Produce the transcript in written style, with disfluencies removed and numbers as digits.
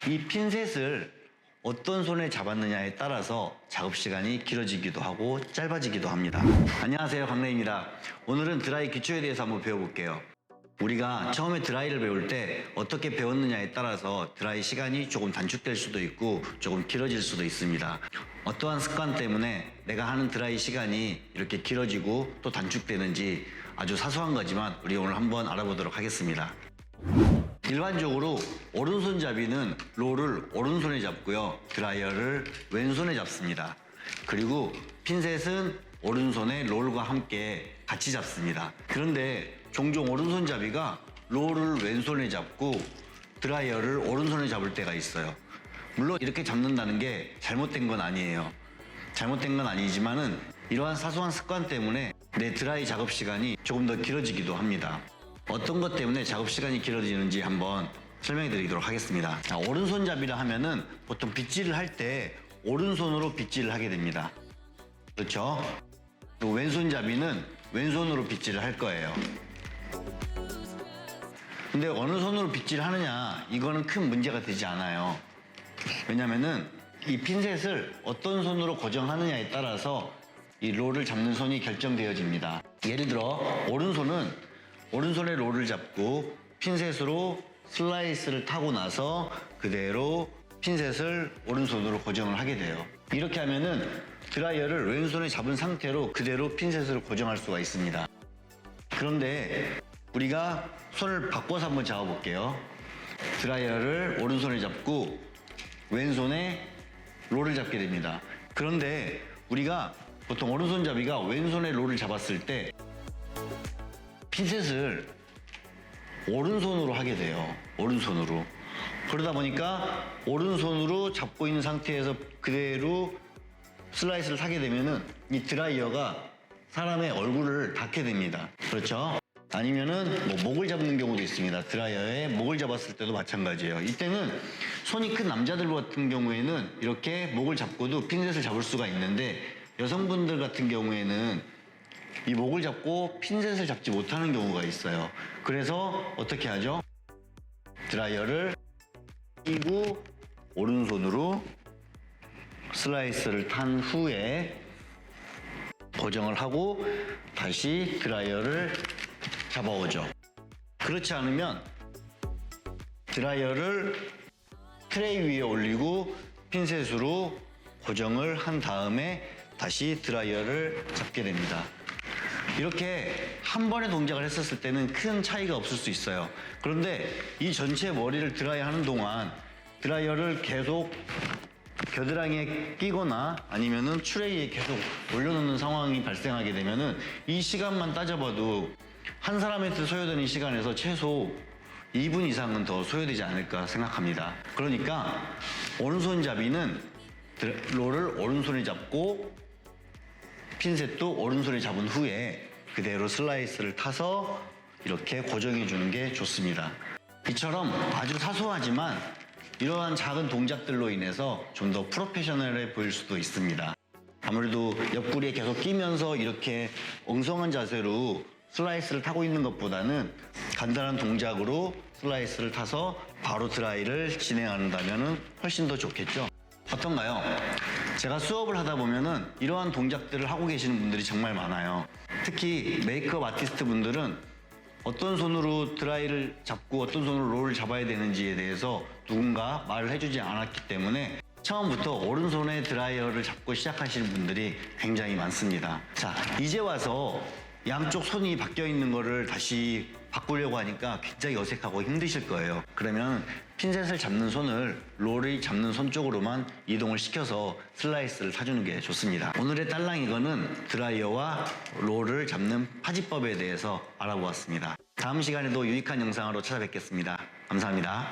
이 핀셋을 어떤 손에 잡았느냐에 따라서 작업 시간이 길어지기도 하고 짧아지기도 합니다. 안녕하세요, 강래입니다. 오늘은 드라이 기초에 대해서 한번 배워볼게요. 우리가 처음에 드라이를 배울 때 어떻게 배웠느냐에 따라서 드라이 시간이 조금 단축될 수도 있고 조금 길어질 수도 있습니다. 어떠한 습관 때문에 내가 하는 드라이 시간이 이렇게 길어지고 또 단축되는지 아주 사소한 거지만 우리 오늘 한번 알아보도록 하겠습니다. 일반적으로 오른손잡이는 롤을 오른손에 잡고요, 드라이어를 왼손에 잡습니다. 그리고 핀셋은 오른손에 롤과 함께 같이 잡습니다. 그런데 종종 오른손잡이가 롤을 왼손에 잡고 드라이어를 오른손에 잡을 때가 있어요. 물론 이렇게 잡는다는 게 잘못된 건 아니에요. 잘못된 건 아니지만은 이러한 사소한 습관 때문에 내 드라이 작업 시간이 조금 더 길어지기도 합니다. 어떤 것 때문에 작업 시간이 길어지는지 한번 설명해 드리도록 하겠습니다. 자, 오른손잡이라 하면은 보통 빗질을 할 때 오른손으로 빗질을 하게 됩니다. 그렇죠? 또 왼손잡이는 왼손으로 빗질을 할 거예요. 근데 어느 손으로 빗질을 하느냐, 이거는 큰 문제가 되지 않아요. 왜냐면은 이 핀셋을 어떤 손으로 고정하느냐에 따라서 이 롤을 잡는 손이 결정되어집니다. 예를 들어 오른손에 롤을 잡고 핀셋으로 슬라이스를 타고 나서 그대로 핀셋을 오른손으로 고정을 하게 돼요. 이렇게 하면은 드라이어를 왼손에 잡은 상태로 그대로 핀셋을 고정할 수가 있습니다. 그런데 우리가 손을 바꿔서 한번 잡아볼게요. 드라이어를 오른손에 잡고 왼손에 롤을 잡게 됩니다. 그런데 우리가 보통 오른손잡이가 왼손에 롤을 잡았을 때 핀셋을 오른손으로 하게 돼요. 오른손으로. 그러다 보니까 오른손으로 잡고 있는 상태에서 그대로 슬라이스를 타게 되면은 이 드라이어가 사람의 얼굴을 닿게 됩니다. 그렇죠? 아니면은 목을 잡는 경우도 있습니다. 드라이어에 목을 잡았을 때도 마찬가지예요. 이때는 손이 큰 남자들 같은 경우에는 이렇게 목을 잡고도 핀셋을 잡을 수가 있는데, 여성분들 같은 경우에는 이 목을 잡고 핀셋을 잡지 못하는 경우가 있어요. 그래서 어떻게 하죠? 드라이어를 끼고 오른손으로 슬라이스를 탄 후에 고정을 하고 다시 드라이어를 잡아오죠. 그렇지 않으면 드라이어를 트레이 위에 올리고 핀셋으로 고정을 한 다음에 다시 드라이어를 잡게 됩니다. 이렇게 한 번의 동작을 했었을 때는 큰 차이가 없을 수 있어요. 그런데 이 전체 머리를 드라이하는 동안 드라이어를 계속 겨드랑이에 끼거나 아니면은 트레이에 계속 올려놓는 상황이 발생하게 되면은 이 시간만 따져봐도 한 사람한테 소요되는 시간에서 최소 2분 이상은 더 소요되지 않을까 생각합니다. 그러니까 오른손잡이는 롤을 오른손에 잡고 핀셋도 오른손에 잡은 후에 그대로 슬라이스를 타서 이렇게 고정해 주는 게 좋습니다. 이처럼 아주 사소하지만 이러한 작은 동작들로 인해서 좀 더 프로페셔널해 보일 수도 있습니다. 아무래도 옆구리에 계속 끼면서 이렇게 엉성한 자세로 슬라이스를 타고 있는 것보다는 간단한 동작으로 슬라이스를 타서 바로 드라이를 진행한다면 훨씬 더 좋겠죠. 어떤가요? 제가 수업을 하다 보면은 이러한 동작들을 하고 계시는 분들이 정말 많아요. 특히 메이크업 아티스트 분들은 어떤 손으로 드라이를 잡고 어떤 손으로 롤을 잡아야 되는지에 대해서 누군가 말을 해주지 않았기 때문에 처음부터 오른손에 드라이어를 잡고 시작하시는 분들이 굉장히 많습니다. 자, 이제 와서 양쪽 손이 바뀌어 있는 거를 다시 바꾸려고 하니까 굉장히 어색하고 힘드실 거예요. 그러면 핀셋을 잡는 손을 롤이 잡는 손 쪽으로만 이동을 시켜서 슬라이스를 타주는 게 좋습니다. 오늘의 딸랑이거는 드라이어와 롤을 잡는 파지법에 대해서 알아보았습니다. 다음 시간에도 유익한 영상으로 찾아뵙겠습니다. 감사합니다.